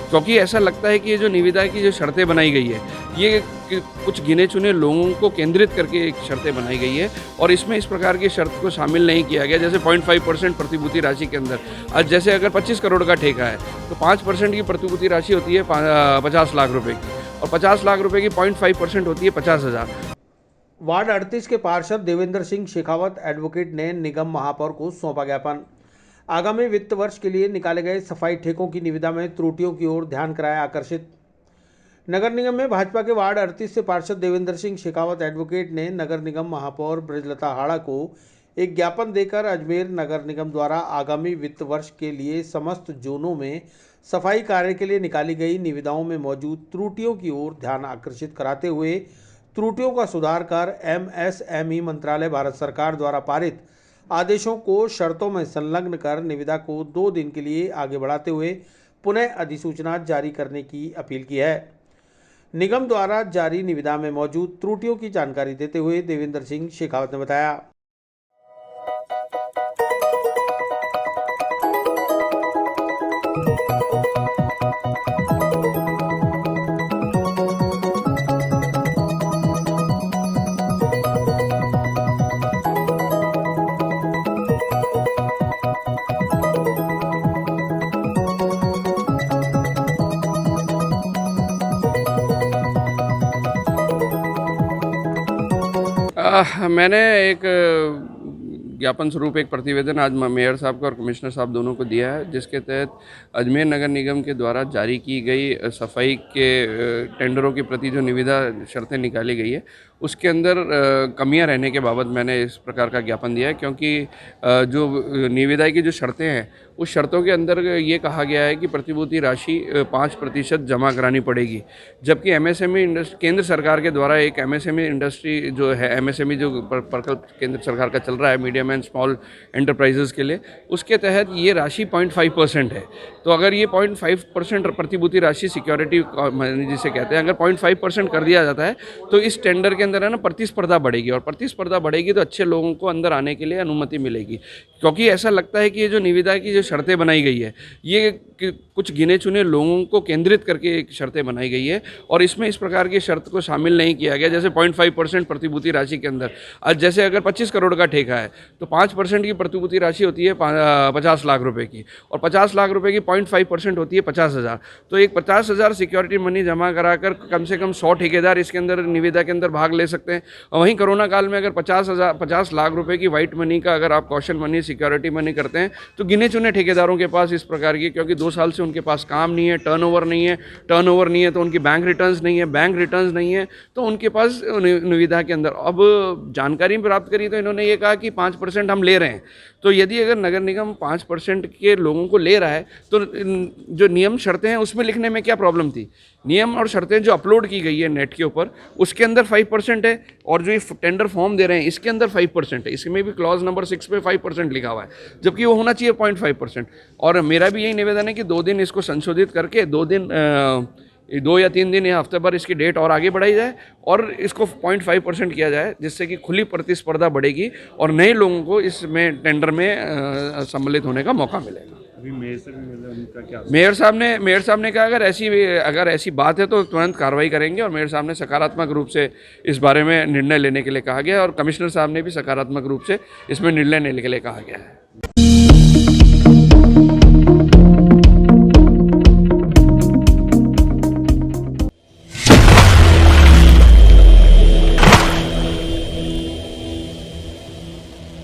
क्योंकि ऐसा लगता है कि ये जो निविदा की जो शर्तें बनाई गई है, ये कुछ गिने चुने लोगों को केंद्रित करके एक शर्तें बनाई गई है और इसमें इस प्रकार की शर्त को शामिल नहीं किया गया। जैसे 0.5% प्रतिभूति राशि के अंदर, आज जैसे अगर 25 करोड़ का ठेका है तो 5% की प्रतिभूति राशि होती है 50 लाख रुपए की, और 50 लाख रुपए की 0.5% होती है 50,000। वार्ड 38 के पार्षद देवेंद्र सिंह शेखावत एडवोकेट ने निगम महापौर को सौंपा ज्ञापन। आगामी वित्त वर्ष के लिए निकाले गए सफाई ठेकों की निविदा में त्रुटियों की ओर ध्यान कराया आकर्षित। नगर निगम में भाजपा के वार्ड 38 से पार्षद देवेंद्र सिंह शेखावत एडवोकेट ने नगर निगम महापौर ब्रजलता हाड़ा को एक ज्ञापन देकर अजमेर नगर निगम द्वारा आगामी वित्त वर्ष के लिए समस्त जोनों में सफाई कार्य के लिए निकाली गई निविदाओं में मौजूद त्रुटियों की ओर ध्यान आकर्षित कराते हुए त्रुटियों का सुधार कर एमएसएमई मंत्रालय भारत सरकार द्वारा पारित आदेशों को शर्तों में संलग्न कर निविदा को 2 दिन के लिए आगे बढ़ाते हुए पुनः अधिसूचना जारी करने की अपील की है। निगम द्वारा जारी निविदा में मौजूद त्रुटियों की जानकारी देते हुए देवेंद्र सिंह शेखावत ने बताया। मैंने एक ज्ञापन स्वरूप एक प्रतिवेदन आज मेयर साहब को और कमिश्नर साहब दोनों को दिया है, जिसके तहत अजमेर नगर निगम के द्वारा जारी की गई सफाई के टेंडरों के प्रति जो निविदा शर्तें निकाली गई है उसके अंदर कमियां रहने के बाबत मैंने इस प्रकार का ज्ञापन दिया है। क्योंकि जो निविदा की जो शर्तें हैं उस शर्तों के अंदर ये कहा गया है कि प्रतिभूति राशि 5% जमा करानी पड़ेगी, जबकि एमएसएमई इंडस्ट्री केंद्र सरकार के द्वारा एक एमएसएमई इंडस्ट्री जो है एमएसएमई जो प्रकल्प केंद्र सरकार का चल रहा है मीडियम एंड स्मॉल एंटरप्राइजेस के लिए, उसके तहत ये राशि 0.5% है। तो अगर ये 0.5% प्रतिभूति राशि सिक्योरिटी जिसे कहते हैं, अगर 0.5% कर दिया जाता है तो इस टेंडर के अंदर है ना प्रतिस्पर्धा बढ़ेगी, और प्रतिस्पर्धा बढ़ेगी तो अच्छे लोगों को अंदर आने के लिए अनुमति मिलेगी। क्योंकि ऐसा लगता है कि ये जो निविदा की जो शर्तें बनाई गई है, ये कुछ गिने चुने लोगों को केंद्रित करके एक शर्तें बनाई गई है और इसमें इस प्रकार की शर्त को शामिल नहीं किया गया। जैसे 0.5% प्रतिभूति राशि के अंदर, आज जैसे अगर 25 करोड़ का ठेका है तो 5% की प्रतिभूति राशि होती है 50 लाख रुपए की, और 50 लाख रुपए की 0.5% होती है 50,000। तो एक 50,000 सिक्योरिटी मनी जमा कराकर कम से कम 100 ठेकेदार इसके अंदर निविदा के अंदर भाग ले सकते हैं। और वहीं कोरोना काल में अगर 50 लाख रुपए की वाइट मनी का अगर आप कौशल मनी सिक्योरिटी मनी करते हैं तो गिने चुने ठेकेदारों के पास इस प्रकार की, क्योंकि 2 साल से उनके पास काम नहीं है, टर्नओवर नहीं है तो उनकी बैंक रिटर्न्स नहीं है तो उनके पास निविदा के अंदर अब जानकारी प्राप्त करी तो इन्होंने ये कहा कि 5% हम ले रहे हैं। तो यदि अगर नगर निगम 5% के लोगों को ले रहा है तो जो नियम शर्तें हैं उसमें लिखने में क्या प्रॉब्लम थी? नियम और शर्तें जो अपलोड की गई है नेट के ऊपर उसके अंदर 5% है, और जो ये टेंडर फॉर्म दे रहे हैं इसके अंदर 5% है, इसमें भी क्लॉज नंबर 6 पे 5% लिखा हुआ है, जबकि वो होना चाहिए 0.5%। और मेरा भी यही निवेदन है कि 2 दिन इसको संशोधित करके 2 या 3 दिन या हफ्ते भर इसकी डेट और आगे बढ़ाई जाए और इसको 0.5% किया जाए, जिससे कि खुली प्रतिस्पर्धा बढ़ेगी और नए लोगों को इसमें टेंडर में सम्मिलित होने का मौका मिलेगा। अभी मेयर से भी मिला, उनका क्या? मेयर साहब ने कहा अगर ऐसी बात है तो तुरंत कार्रवाई करेंगे, और मेयर साहब ने सकारात्मक रूप से इस बारे में निर्णय लेने के लिए कहा गया, और कमिश्नर साहब ने भी सकारात्मक रूप से इसमें निर्णय लेने के लिए कहा गया है।